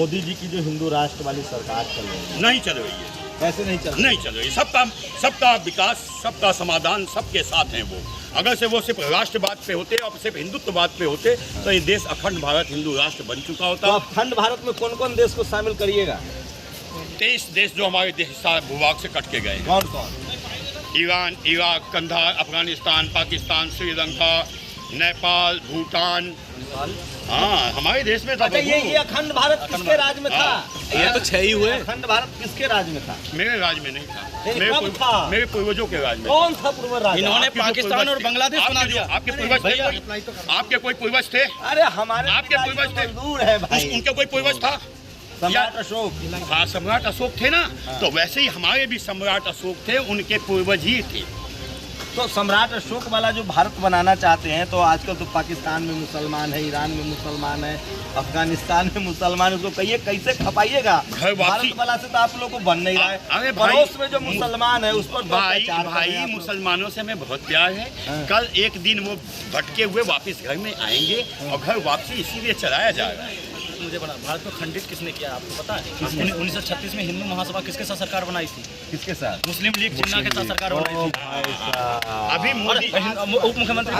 मोदी जी की जो हिंदू राष्ट्र वाली सरकार चल रही है, नहीं चल रही है। कैसे नहीं चल रही? नहीं चल रही। सबका विकास, सबका समाधान, सबके साथ हैं वो। अगर से वो सिर्फ राष्ट्रवाद पे होते और सिर्फ हिंदुत्ववाद पे होते तो ये देश अखंड भारत हिंदू राष्ट्र बन चुका होता। तो अखंड भारत में कौन कौन देश को शामिल करिएगा? 23 देश जो हमारे देश भूभाग से कट के गए हैं। कौन कौन? Iran, Iraq, Kandahar, Afghanistan, Pakistan, Sri Lanka, Nepal, Bhutan. हाँ, हमारे देश में था। अच्छा, ये अखंड भारत किसके राज में था? ये तो 6 ही हुए। अखंड भारत किसके राज में था? मेरे राज में नहीं था, कब था? मेरे पूर्वजों के राज में। कौन था पूर्व राज? इन्होंने पाकिस्तान और बांग्लादेश बना दिया। आपके पूर्वज थे? आपके कोई पूर्वज थे? अरे हमारे आपके पूर्वज थे? मंजूर है भाई। उनके कोई पूर्वज था? सम्राट अशोक। हाँ, सम्राट अशोक थे ना। तो वैसे ही हमारे भी सम्राट अशोक थे, उनके पूर्वज ही थे। तो सम्राट अशोक वाला जो भारत बनाना चाहते हैं, तो आजकल तो पाकिस्तान में मुसलमान है, ईरान में मुसलमान है, अफगानिस्तान में मुसलमान है, उसको कहिए कैसे खपाइएगा? भारत वाला से तो आप लोगों को बन नहीं रहा है। अरे पड़ोस में जो मुसलमान है उस पर भाई मुसलमानों से हमें बहुत प्यार है। कल एक दिन वो भटके हुए वापस घर में आएंगे और घर वापसी इसीलिए चलाया जाएगा। मुझे बना भारत को खंडित किसने किया आपको पता है? 1936 में हिंदू महासभा किसके साथ सरकार बनाई थी? किसके साथ? मुस्लिम लीग जिन्ना के साथ सरकार बनाई थी। अभी मोदी उप मुख्यमंत्री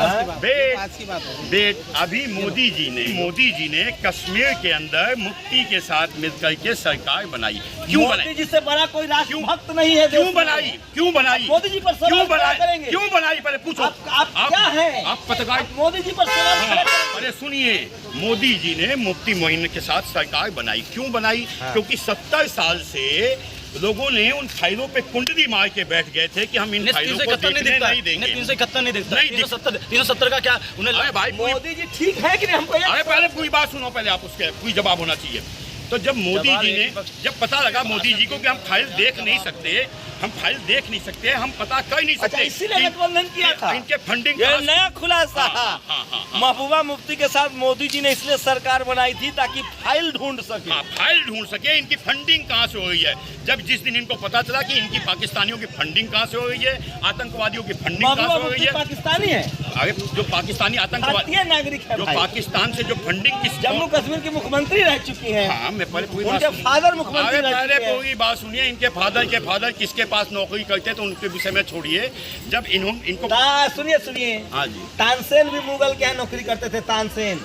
अभी मोदी जी ने कश्मीर के अंदर मुक्ति के साथ मिलकर के सरकार बनाई। क्यों बनाई? मोदी जी से बड़ा कोई राष्ट्र भक्त नहीं है। क्यों बनाई? मोदी जी पर क्यों बनाई? पहले पूछो आप क्या है? आप पत्रकार। मोदी जी पर अरे सुनिए, मोदी जी ने मुक्ति मुहिम के साथ सरकार बनाई। क्यों बनाई? क्योंकि 70 साल से लोगों ने उन फाइलों पे कुंडली मार के बैठ गए थे कि हम इन फाइलों को देखने नहीं देंगे। 371 नहीं दिखता। 370 का क्या उन्हें? अरे भाई, मोदी जी ठीक है कि नहीं? हमको अरे पहले पूरी बात सुनो, पहले आप उसके पूरी जवाब होना चाहिए। तो जब मोदी जी ने जब पता लगा मोदी जी को कि हम फाइल देख नहीं सकते, हम पता कर नहीं सकते, इसीलिए गठबंधन किया था। इनके फंडिंग ये नया खुलासा। महबूबा मुफ्ती के साथ मोदी जी ने इसलिए सरकार बनाई थी ताकि फाइल ढूंढ सके। इनकी फंडिंग कहाँ से हो रही है। जब जिस दिन इनको पता चला कि इनकी पाकिस्तानियों की फंडिंग कहाँ से हो रही है, आतंकवादियों की फंडिंग कहाँ से हो रही है। पाकिस्तानी है? अरे जो पाकिस्तानी आतंकवादी नागरिक है, जो पाकिस्तान से जो फंडिंग जम्मू कश्मीर की मुख्यमंत्री रह चुकी है। हाँ, मैं पहले पूरी उनके फादर मुख्यमंत्री रह चुके हैं। पूरी बात सुनिए। इनके फादर किसके पास नौकरी करते तो उनके विषय में छोड़िए। जब इनको सुनिए हाँ जी, तानसेन भी मुगल के यहाँ नौकरी करते थे। तानसेन,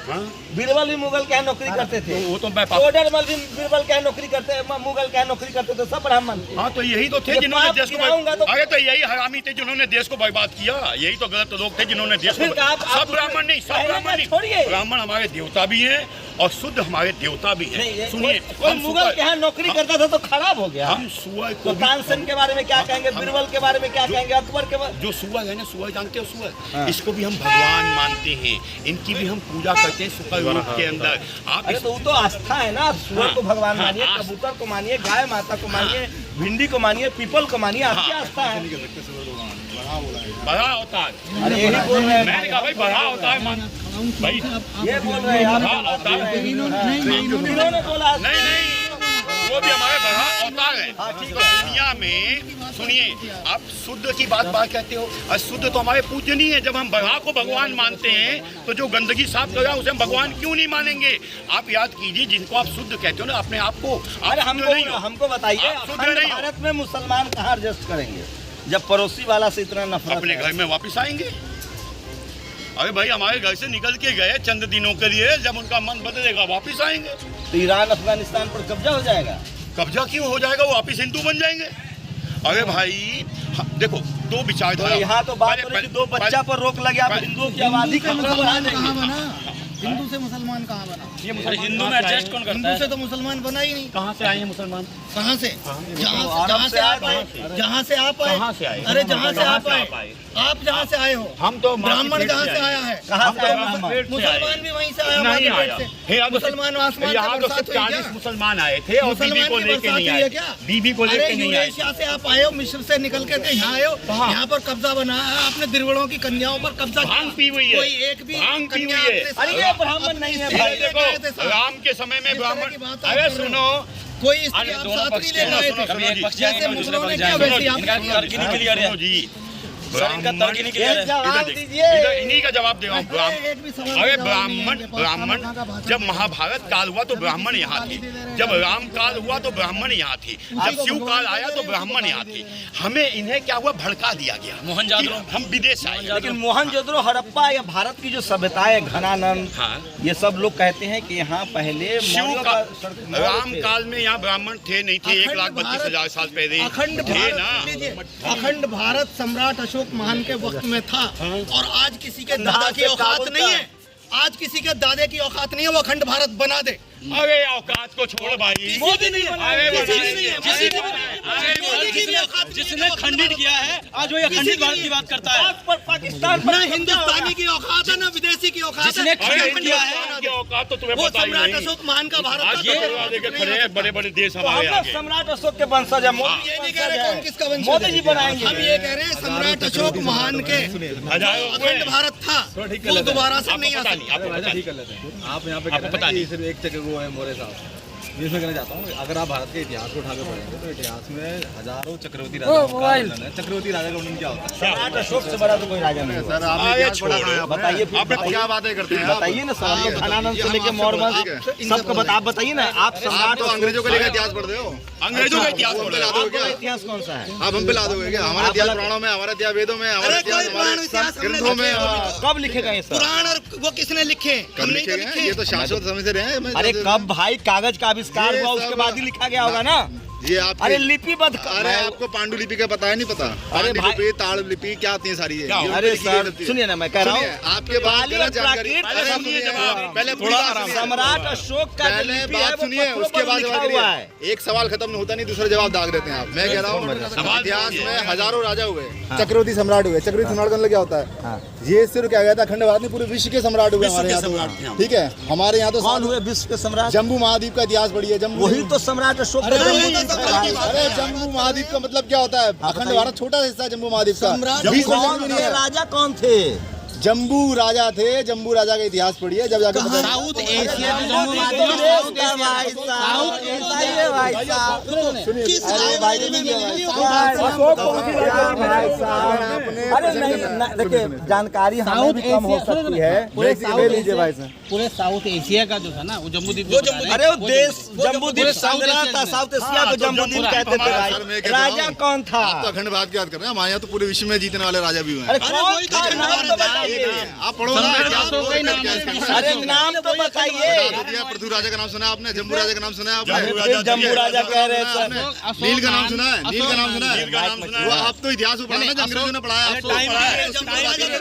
बीरबल भी मुगल के यहाँ नौकरी करते थे। वो तो मैं टोडरमल भी बीरबल के यहाँ नौकरी करते, मुगल के यहाँ नौकरी करते थे, सब ब्राह्मण। हाँ, तो यही तो थे जिन्होंने देश को अरे तो यही हरामी थे जिन्होंने देश को बर्बाद किया। यही तो गलत लोग थे जिन्होंने देश को। सब ब्राह्मण नहीं, ब्राह्मण हमारे देवता भी हैं और शुद्ध हमारे देवता भी हैं। सुनिए, हम मुगल के यहाँ नौकरी करता था तो खराब हो गया। हम सुअर को तानसेन के बारे में क्या कहेंगे? बीरबल के बारे में क्या कहेंगे? अकबर के बारे में? जो सुअर है ना, सुअर जानते हो? सुअर, इसको भी हम भगवान मानते हैं, इनकी भी हम पूजा करते हैं सुअर रूप के अंदर। आप तो वो तो आस्था है ना। सुअर को भगवान मानिए, कबूतर को मानिए, गाय माता को मानिए, भिंडी को मानिए, पीपल को मानिए, आपकी आस्था है। बड़ा अवतार, अरे यही बोल रहे हैं। मैंने कहा भाई बड़ा अवतार मान भाई, ये बोल रहे हैं नहीं, वो भी हमारे बड़ा अवतार है। तो दुनिया में सुनिए, आप शुद्ध की बात कहते हो, अशुद्ध तो हमारे पूजनीय है। जब हम बड़ा को भगवान मानते हैं तो जो गंदगी साफ कर रहा है उसे हम भगवान क्यों नहीं मानेंगे? आप याद कीजिए, जिनको आप शुद्ध कहते हो ना अपने आप को, अरे हमको बताइए, भारत में मुसलमान कहाँ एडजस्ट करेंगे जब पड़ोसी वाला से इतना नफरत? अपने घर में वापिस आएंगे। अरे भाई, हमारे घर से निकल के गए चंद दिनों के लिए, जब उनका मन बदलेगा वापिस आएंगे। तो ईरान अफगानिस्तान पर कब्जा हो जाएगा? कब्जा क्यों हो जाएगा? वो वापिस हिंदू बन जाएंगे। अरे भाई देखो, दो विचारधारा। यहाँ तो बात हो रही है कि 2 बच्चा पर रोक लगे, आप हिंदुओं की आबादी का बढ़ा देंगे। हिंदू से मुसलमान कहाँ बना? ये हिंदू में एडजस्ट कौन करता है? हिंदू से तो मुसलमान बना ही नहीं। कहाँ से आए हैं मुसलमान? कहाँ से? जहाँ से आप आए। जहाँ से आप आए। अरे जहाँ से आप आए, आप जहाँ से आए हो। हम तो ब्राह्मण जहाँ से आया है, मुसलमान भी वहीं से आया। मुसलमान आसमान यहाँ तो सिर्फ 40 मुसलमान आए थे और बीबी को लेके नहीं आए। बीबी को लेके नहीं आए। यूरेशिया से आप आए हो, मिस्र से निकल के यहाँ आए हो, यहाँ पर कब्जा बनाया है आपने, दिरवड़ों की कन्याओं पर कब्जा। भांग पी हुई है, कोई एक भी कन्या ब्राह्मण नहीं है भाई। देखो, राम के समय में ब्राह्मण, अरे सुनो, कोई स्त्री आप साथ नहीं ले गए थे, जैसे मुसलमानों ने किया वैसे आप जी। इन्हीं का जवाब दे रहा हूँ। अरे ब्राह्मण जब महाभारत काल हुआ तो ब्राह्मण यहाँ थे, जब राम काल हुआ तो ब्राह्मण यहाँ थे, जब शिव काल आया तो ब्राह्मण यहाँ थे। हमें इन्हें क्या हुआ, भड़का दिया गया। मोहनजोदड़ो हम विदेश आए, लेकिन मोहनजोदड़ो, हड़प्पा या भारत की जो सभ्यता है, घनानंद, ये सब लोग कहते हैं कि यहाँ पहले शिव का राम काल में यहाँ ब्राह्मण थे नहीं थे, 1,32,000 साल पहले थे ना। अखंड भारत सम्राट अशोक महान के वक्त में था, और आज किसी के दादा की औकात नहीं है, आज किसी के दादे की औकात नहीं है वो अखंड भारत बना दे। अरे औकात को छोड़ भाई, मोदी नहीं बनाया, जिसने खंडित किया है आज वो अखंडित भारत की बात करता है। पर पाकिस्तान ना हिंदुस्तानी की औकात है ना विदेशी की औकात है। जिसने खंडित किया है औकात तो तुम्हें वो पता ही सम्राट नहीं। अशोक महान का भारत आज ये दरवाजे के खड़े हैं बड़े बड़े देश हम हमारे लोग आगे। सम्राट अशोक के वंशज हैं। मोदी ये नहीं कह रहे कौन किसका वंशज मोदी है। जी बनाएंगे। हम ये कह रहे हैं सम्राट अशोक महान के हजारों अखंड भारत था वो दोबारा से नहीं आ सकता। ठीक कर लेते हैं। आप यहाँ पे आपको पता नहीं। सिर्फ एक जगह वो है मोरे साहब। इसमें कहना चाहता हूँ, अगर आप भारत के इतिहास को उठा के पढ़ेंगे तो इतिहास में हजारों चक्रवर्ती राजा का वर्णन है। चक्रवर्ती राजा का वर्णन क्या होता है? सम्राट अशोक से बड़ा तो कोई राजा नहीं है। सर आपने अरे क्या पढ़ा छोड़ो, है आपने? बताइए फिर, आप क्या बातें करते हैं? बताइए ना सर, आप घनानंद से लेके मौर्य वंश सबको आप बताइए ना। आप आप सम्राट तो अंग्रेजों को लेकर इतिहास पढ़ते हो, अंग्रेजों का इतिहास हम पढ़ पे रहे ला हो। दोगे क्या? इतिहास कौन सा है? आप हम पे ला दोगे क्या? हमारा इतिहास पुराणों में, हमारा इतिहास वेदों में, हमारा अरे इतिहास कोई पुराण हमारे इतिहास हमने ग्रंथों में। लिखे कब लिखेगा ये सब? पुराण और वो किसने लिखे? कब हमने लिखे तो गए? लिखे। ये तो शाश्वत समय से रहे हैं। अरे कब भाई कागज का आविष्कार ये हुआ उसके सब- बाद ही लिखा गया होगा ना। ये आप अरे लिपिबद्ध अरे आपको पांडुलिपि का पता है? नहीं पता? पांडुलिपि, ताड़लिपि क्या आती है सारी है? ये अरे लिखी गई सर रहती है। सुनिए ना, मैं कह रहा सुनिए, हूँ आपके बाद काली और गलत जानकारी। प्राकृत अरे सब सुनिए, जवाब। पहले थोड़ा पूरी बात आराम। सुनिए। सम्राट अशोक का जो पहले लिपि है, बात वो सुनिए, पत्थरों उसके पर बाद लिखा जवाब हुआ करिए। है। एक सवाल खत्म नहीं होता, नहीं दूसरा जवाब दाग देते हैं आप। मैं कह रहा हूँ सवाल इतिहास कीजिए। में हजारों राजा हुए, चक्रवर्ती सम्राट हुए। चक्रवर्ती सम्राट का मतलब क्या होता है? ये सिर्फ क्या कहता है, अखंड भारत नहीं, पूरे विश्व के सम्राट हुए हमारे यहाँ तो। ठीक है, हमारे यहाँ तो कौन हुए विश्व के सम्राट? जम्बू महाद्वीप का इतिहास पढ़िए। जम्बू, वही तो सम्राट अशोक का अरे जन्म वही दिन तो है सम्राट भाई। अरे जम्बू महाद्वीप का मतलब क्या होता है? अखंड भारत छोटा सा हिस्सा है जम्बू महाद्वीप का। सम्राट 20 कौन वर्ष भी नहीं थे? है। राजा कौन थे? जम्बू राजा थे। जम्बू राजा का इतिहास पढ़िए, जब जाकर पता- साउथ एशिया में जम्बू जम्मू तो देश का भाई साहब, ऐसा ही है भाई साहब। किस अरे भाई राजा ने भाई आपने साहब, अरे नहीं देखिए, जानकारी हमें भी कम हो सकती है। पूरे ले लीजिए भाई साहब। पूरे साउथ एशिया का जो था ना वो जम्बूद्वीप वो जो बना अरे वो देश जम्बूद्वीप पूरे साउथ संग्रह एशिया था, में। साउथ एशिया को जम्बूद्वीप कहते थे सर, मैं भाई। कह रहा हूँ, राजा कौन था? आप तो अखंड भारत की बात कर रहे हैं, हमारे यहाँ तो पूरे विश्व में जीतने वाले राजा भी हुए हैं। अरे अरे कौन वही था? तो नाम तो बताइए। आप पढ़ो ना, इतिहास पढ़ो, का ही नाम इतिहास है। का। अरे नाम तो बताइए। पृथ्वी राजा का नाम सुना है आपने? जम्बू राजा का नाम सुना है जम्बू आपने? राजा जम्बू राजा कह रहे सुना है थे। आपने? नील का नाम सुना है? नील का नाम सुना है? नील का नाम सुना वो है। आप तो इतिहास में पढ़ा ना, जो अंग्रेजों ने पढ़ाया आपको।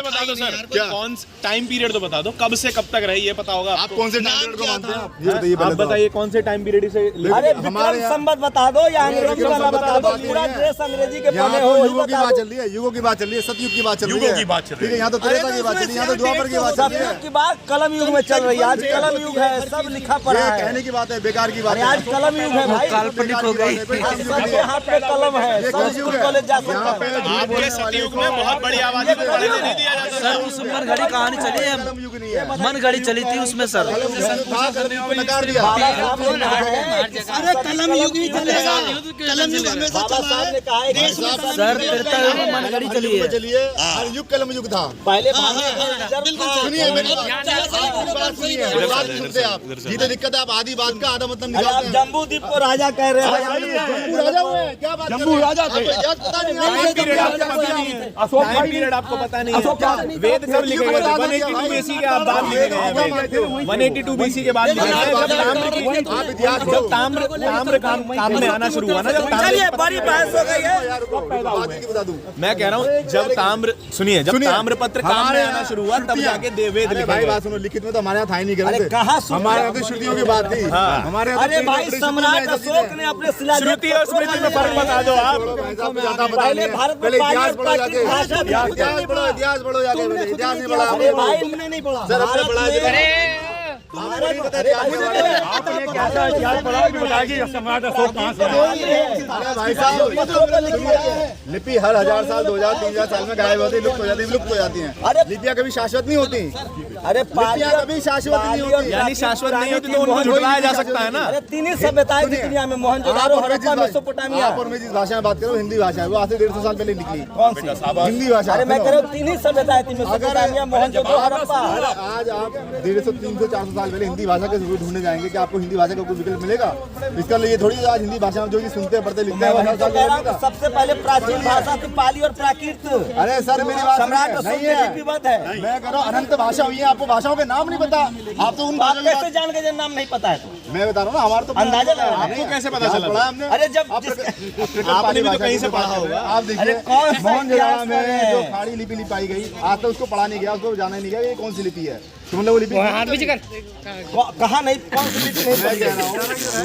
बता दो सर, क्या? कौन टाइम पीरियड तो बता दो, कब से कब तक रही ये पता होगा आप आपको? कौन से टाइम पीरियड को मानते हैं? आप ये बताइए आप पहले तो। बताइए कौन से टाइम पीरियड से अरे हमारे विक्रम यहाँ- संवत बता दो या अंग्रेजी विक्रम वाला संवत बता दो। बात नहीं पूरा है। देश अंग्रेजी के यहाँ बने तो हो, वही युगों की बता बात दो। चल रही है, युगों की बात चल रही है, सतयुग की बात चल रही है। युगों की बात चल रही है। ठीक है, यहाँ तो त्रेता की बात चल रही है, यहाँ तो द्वापर की बात चल रही है। सतयुग की बात कलम युग में चल रही है। आज कलम युग है, सब लिखा पड़ा ये है। कहने की बात है, बेकार की बात अरे है। आज कलम युग है भाई। काल्पनिक हो गई। सबके हाथ में कलम है, सब स्कूल कॉलेज जा सकता है। आपके सतयुग में बहुत बड़ी आबादी को पढ़ने नहीं दिया जाता सर उस मन घड़ी कहानी चली है, कलम युग नहीं है। मन घड़ी चली थी उसमें सर। नकार दिया। बाबा साहब ने कहा है, अरे कलम युग भी चलेगा, कलम युग हमेशा बाबा चला साहब है। ने कहा है कि सर त्रेता युग में मन घड़ी चली है। चलिए, हर युग कलम युग था। पहले रिजर्व था। सुनिए मेरी बात, आपकी बात सुनिए, मेरी बात सुनते हैं आप। जितने दिक्कत है आप आधी बात का आधा मतलब अरे आप निकालते हैं। जम्बूद्वीप को राजा कह रहे हैं। जम्बू राजा हुए हैं, क्या बात जम्बू राजा थे। पता नहीं टाइम पीरियड आपको पता नहीं है, टाइम पीरियड आपको पता नहीं है। वेद सब लिखे गए थे, 182 BC के बाद लिखे गए हैं वेद। 182 BC के बाद लिखे गए हैं। जब ताम्र की आप इतिहास जब ताम्र काम में आना शुरू हुआ ना, जब ताम्र, चलिए बड़ी बहस हो गई है। बता दूं। मैं कह रहा हूँ जब ताम्र सुनिए, जब ताम्रपत्र काम में आना शुरू हुआ तब जाके वेद अरे लिखे भाई गए। बात सुनो, लिखित में तो हमारे यहाँ था ही नहीं अरे करते। कहाँ सुन- हमारे यहाँ तो श्रुतियों की बात थी। हमारे यहाँ तो अरे भाई प्री- सम्राट अशोक ने अपने शिलालेख श्रुति और स्मृति में फर्क बता दो आप। पहले भारत में पहले पाली इतिहास और पढ़ो जाके। प्राकृत भाषा थी। इतिहास पढ़ो, इतिहास पढ़ो जाके। इतिहास नहीं पढ़ा अरे भाई आपने। तुमने नहीं पढ़ा। सर अपने पढ़ा है। आपको नहीं पता इतिहास के बारे में। अरे भाई साहब, लिपि हर 1000 साल 2000 3000 साल में गायब होती, लुप्त हो जाती है, विलुप्त हो जाती हैं। अरे लिपियां कभी शाश्वत नहीं होती। अरे लिपियां कभी शाश्वत नहीं होती। यानी शाश्वत नहीं होती तो उनको जुटलाया जा सकता है ना। अरे तीन ही सभ्यताएं थी दुनिया में, मोहनजोदारो, हड़प्पा, मेसोपोटामिया। आप और मैं जिस भाषा में बात कर रहा हूँ हिंदी भाषा है, वो आज से 150 साल पहले निकली। कौन सी हिंदी भाषा? अरे मैं कह रहा हूँ तीन ही सभ्यताएं थी, मेसोपोटामिया, मोहनजोदारो, हड़प्पा। आज आप 150, 300, 400 साल पहले हिंदी भाषा के जरूर ढूंढने जाएंगे कि आपको हिंदी भाषा का कोई विकल्प मिलेगा? इसका लिए थोड़ी आज हिंदी भाषा में जो चीज सुनते पढ़ते लिखते हैं। सबसे पहले प्राचीन भाषा थी पाली और प्राकृत। अरे सर मेरी बात सम्राट नहीं है, लिपिबद्ध है। मैं कह रहा हूँ अनंत भाषा हुई है, आपको भाषाओं के नाम नहीं पता। आप तो उन आप कैसे जान के नाम नहीं पता है? तो मैं बता रहा हूँ ना, हमारा तो अंदाजा लगा रहे हैं। आपको कैसे पता चला? पढ़ा हमने। अरे जब आपने भी तो कहीं से पढ़ा होगा। आप देखिए मोहनजोदाड़ो में जो खाड़ी लिपि लिपाई गई, आज तक उसको पढ़ा नहीं गया, उसको जाना नहीं गया ये कौन सी लिपि है। तो मतलब वो लिपि कहा नहीं, कौन सी लिपि नहीं? मैं कह रहा हूँ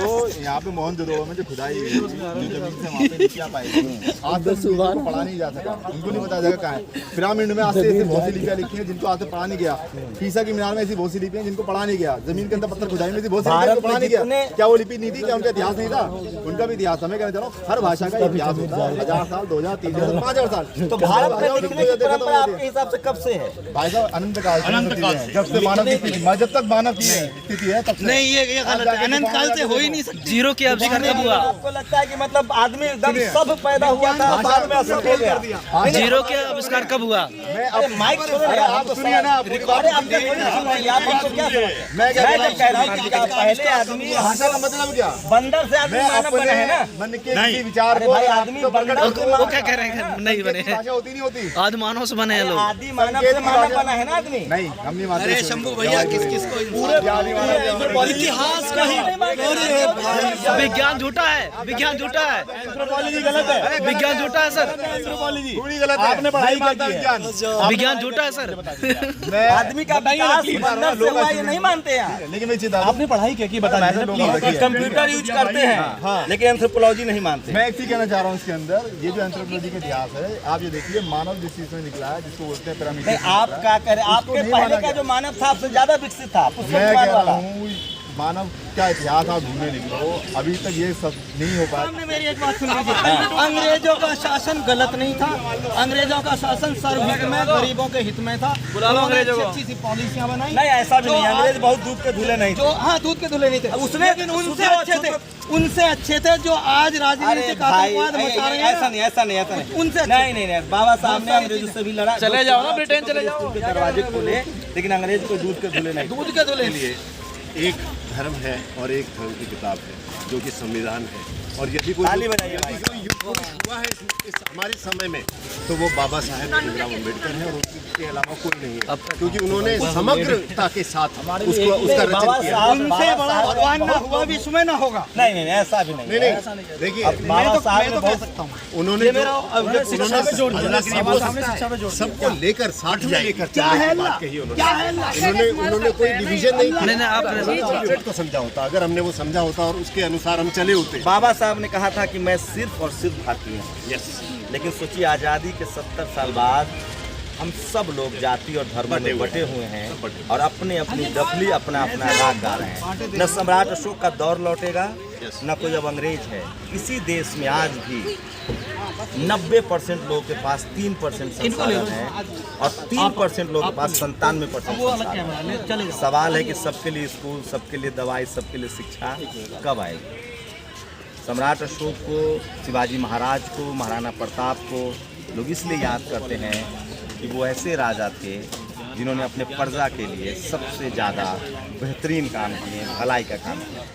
वो यहाँ पे मोहनजोदाड़ो में जो खुदाई हुई, जो जमीन से वहाँ पे लिपियाँ पाई गई, आज तक उनको पढ़ा नहीं जा सका, उनको नहीं पता जगह कहाँ है। पिरामिड में आज से ऐसी बहुत सी लिपियाँ लिखी हैं जिनको आज तक पढ़ा नहीं गया। पीसा की मीनार में ऐसी बहुत सी लिपियाँ जिनको पढ़ा नहीं गया। जमीन के अंदर पत्थर खुदाई में ऐसी बहुत सी लिपियाँ पढ़ा नहीं गया। क्या वो लिपि नहीं थी? क्या उनका इतिहास नहीं था? उनका भी इतिहास। हमें कहना चाह रहा हूँ हर भाषा का इतिहास होता है, 1000 साल, 2000, 3000, 5000 साल। तो भारत में लिखने की परंपरा आपके हिसाब से कब से है? भाई साहब अनंत काल से, जब से मानव की जब तक मानव की स्थिति है तब से। नहीं, ये गलत है। अनंत काल से हो ही नहीं सकती। जीरो के आविष्कार कब हुआ? आपको लगता है कि मतलब आदमी एकदम सब पैदा हुआ था, बाद में असर हो गया? जीरो के आविष्कार कब हुआ? अरे माइक छोड़ो ना, आप तो सुनिए ना। अरे आपने कोई नहीं सुना, आप हमको क्या समझते? मैं जब कह रहा हूँ कि पहले आदमी भाषा का मतलब क्या? बंदर से आदमी मानव बने हैं ना। मन के किसी विचार अरे को भाई आदमी बंदर वो क्या कह रहे हैं? नहीं बने हैं, भाषा होती नहीं होती। आदि मानव से बने हैं लोग। आदि मानव से मानव बना है ना आदमी। नहीं हम नहीं मानते। अरे शंभू भैया किस किस को इतिहास का ही विज्ञान झूठा है, विज्ञान झूठा है, गलत है, विज्ञान झूठा है सर, पूरी गलत है। आपने पढ़ाई की है। विज्ञान झूठा है सर। आदमी का विकास बंदर से हुआ ये नहीं मानते हैं। लेकिन मैं चीज आपने पढ़ाई क्या की बता दीजिए। कंप्यूटर यूज करते हैं लेकिन एंथ्रोपोलॉजी नहीं मानते। मैं एक चीज कहना चाह रहा हूँ इसके अंदर, ये जो एंथ्रोपोलॉजी का इतिहास है, आप ये देखिए मानव जिस चीज में निकला है जिसको बोलते हैं पिरामिड। नहीं आप क्या करें, आपके पहले का जो मानव था आपसे ज्यादा विकसित था। मैं कह रहा हूँ मानव का इतिहास आप ढूंढने निकलो, अभी तक ये सब नहीं हो पाया। हमने मेरी एक बात सुन लीजिए। अंग्रेजों का शासन गलत नहीं था। अंग्रेजों का शासन सर्वहित में, गरीबों के हित में था। उन्होंने अच्छी सी पॉलिसियां बनाई। नहीं ऐसा भी नहीं, अंग्रेज बहुत दूध के धुले नहीं थे। जो हाँ दूध के धुले नहीं थे उसने, लेकिन उनसे अच्छे थे जो आज राजनीतिक आतंकवाद मचा रहे हैं। ऐसा नहीं, ऐसा नहीं, ऐसा नहीं। उनसे नहीं बाबा साहब ने अंग्रेजों से भी लड़ा। चले जाओ ना ब्रिटेन, चले जाओ। दरवाजे खोले लेकिन अंग्रेज को दूध के धुले नहीं। दूध के धुले लिए एक धर्म है और एक धर्म की किताब है जो कि संविधान है। और यदि कोई ताली बजाइए भाई। कोई युग हुआ है इस हमारे समय में तो वो बाबा साहेब भीमराव अम्बेडकर है और उसके अलावा कोई नहीं है, क्योंकि उन्होंने समग्रता के साथ उसका रचना किया। उनसे बड़ा भगवान ना हुआ विश्व में ना होगा। नहीं ऐसा भी नहीं। नहीं देखिए बाबा साहब ने बहुत उन्होंने सबको लेकर साथ में लेकर उन्होंने कोई डिवीजन नहीं किया को समझा होता। अगर हमने वो समझा होता और उसके अनुसार हम चले होते। बाबा साहब ने कहा था कि मैं सिर्फ और सिर्फ भारतीय हूँ। लेकिन सोचिए आज़ादी के 70 साल बाद हम सब लोग जाति और धर्म में बटे हुए हैं और अपने अपनी डफली अपना अपना राग गा रहे हैं। न सम्राट अशोक का दौर लौटेगा न कोई अब अंग्रेज है। इसी देश में आज भी 90% लोगों के पास 3% संसाधन है और 3% लोगों के पास 97% संसाधन है। सवाल है कि सबके लिए स्कूल, सबके लिए दवाई, सबके लिए शिक्षा कब आएगी? सम्राट अशोक को, शिवाजी महाराज को, महाराणा प्रताप को लोग इसलिए याद करते हैं कि वो ऐसे राजा थे जिन्होंने अपने प्रजा के लिए सबसे ज़्यादा बेहतरीन काम किए, भलाई का काम किया।